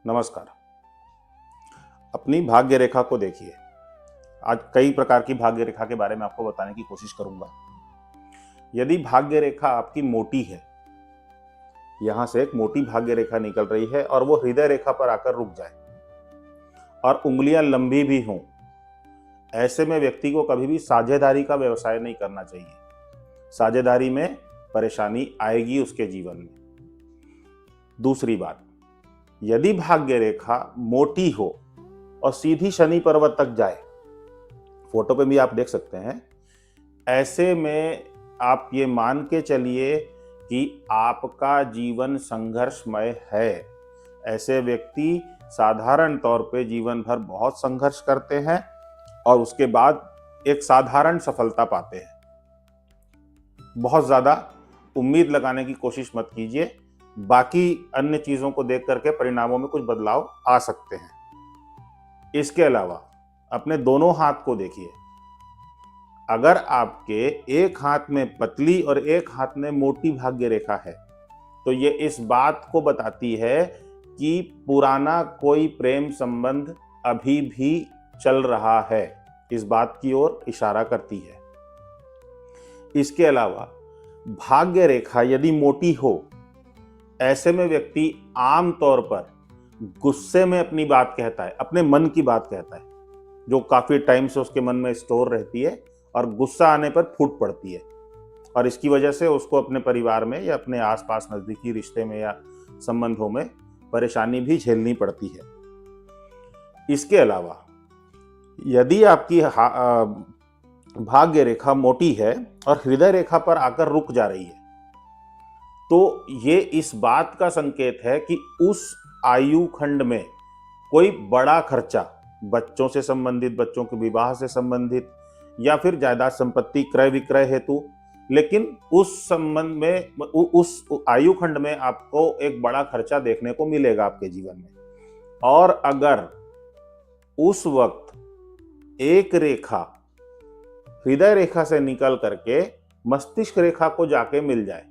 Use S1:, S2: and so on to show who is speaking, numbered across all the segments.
S1: नमस्कार। अपनी भाग्य रेखा को देखिए। आज कई प्रकार की भाग्य रेखा के बारे में आपको बताने की कोशिश करूंगा। यदि भाग्य रेखा आपकी मोटी है, यहां से एक मोटी भाग्य रेखा निकल रही है और वो हृदय रेखा पर आकर रुक जाए और उंगलियां लंबी भी हों, ऐसे में व्यक्ति को कभी भी साझेदारी का व्यवसाय नहीं करना चाहिए। साझेदारी में परेशानी आएगी उसके जीवन में। दूसरी बात, यदि भाग्य रेखा मोटी हो और सीधी शनि पर्वत तक जाए, फोटो पे भी आप देख सकते हैं, ऐसे में आप ये मान के चलिए कि आपका जीवन संघर्षमय है। ऐसे व्यक्ति साधारण तौर पे जीवन भर बहुत संघर्ष करते हैं और उसके बाद एक साधारण सफलता पाते हैं। बहुत ज्यादा उम्मीद लगाने की कोशिश मत कीजिए, बाकी अन्य चीजों को देख करके परिणामों में कुछ बदलाव आ सकते हैं। इसके अलावा अपने दोनों हाथ को देखिए। अगर आपके एक हाथ में पतली और एक हाथ में मोटी भाग्य रेखा है, तो ये इस बात को बताती है कि पुराना कोई प्रेम संबंध अभी भी चल रहा है। इस बात की ओर इशारा करती है। इसके अलावा भाग्य रेखा यदि मोटी हो, ऐसे में व्यक्ति आम तौर पर गुस्से में अपनी बात कहता है, अपने मन की बात कहता है, जो काफी टाइम से उसके मन में स्टोर रहती है और गुस्सा आने पर फूट पड़ती है और इसकी वजह से उसको अपने परिवार में या अपने आसपास नजदीकी रिश्ते में या संबंधों में परेशानी भी झेलनी पड़ती है। इसके अलावा यदि आपकी भाग्य रेखा मोटी है और हृदय रेखा पर आकर रुक जा रही है, तो ये इस बात का संकेत है कि उस आयु खंड में कोई बड़ा खर्चा, बच्चों से संबंधित, बच्चों के विवाह से संबंधित या फिर जायदाद संपत्ति क्रय विक्रय हेतु, लेकिन उस संबंध में उस आयु खंड में आपको एक बड़ा खर्चा देखने को मिलेगा आपके जीवन में। और अगर उस वक्त एक रेखा हृदय रेखा से निकल करके मस्तिष्क रेखा को जाके मिल जाए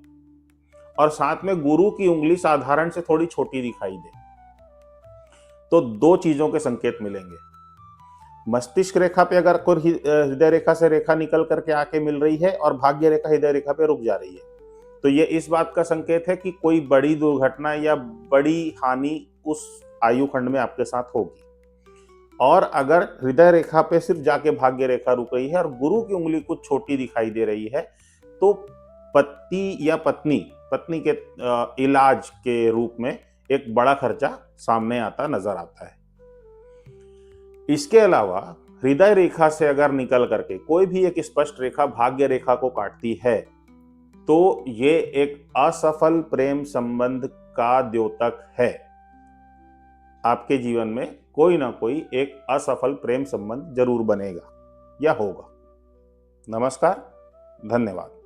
S1: और साथ में गुरु की उंगली साधारण से थोड़ी छोटी दिखाई दे, तो दो चीजों के संकेत मिलेंगे। मस्तिष्क रेखा पे अगर कोई हृदय रेखा से रेखा निकल करके आके मिल रही है और भाग्य रेखा हृदय रेखा पे रुक जा रही है, तो ये इस बात का संकेत है कि कोई बड़ी दुर्घटना या बड़ी हानि उस आयु खंड में आपके साथ होगी। और अगर हृदय रेखा पे सिर्फ जाके भाग्य रेखा रुक रही है और गुरु की उंगली कुछ छोटी दिखाई दे रही है, तो पति या पत्नी के इलाज के रूप में एक बड़ा खर्चा सामने आता नजर आता है। इसके अलावा हृदय रेखा से अगर निकल करके कोई भी एक स्पष्ट रेखा भाग्य रेखा को काटती है, तो ये एक असफल प्रेम संबंध का द्योतक है। आपके जीवन में कोई ना कोई एक असफल प्रेम संबंध जरूर बनेगा या होगा। नमस्कार, धन्यवाद।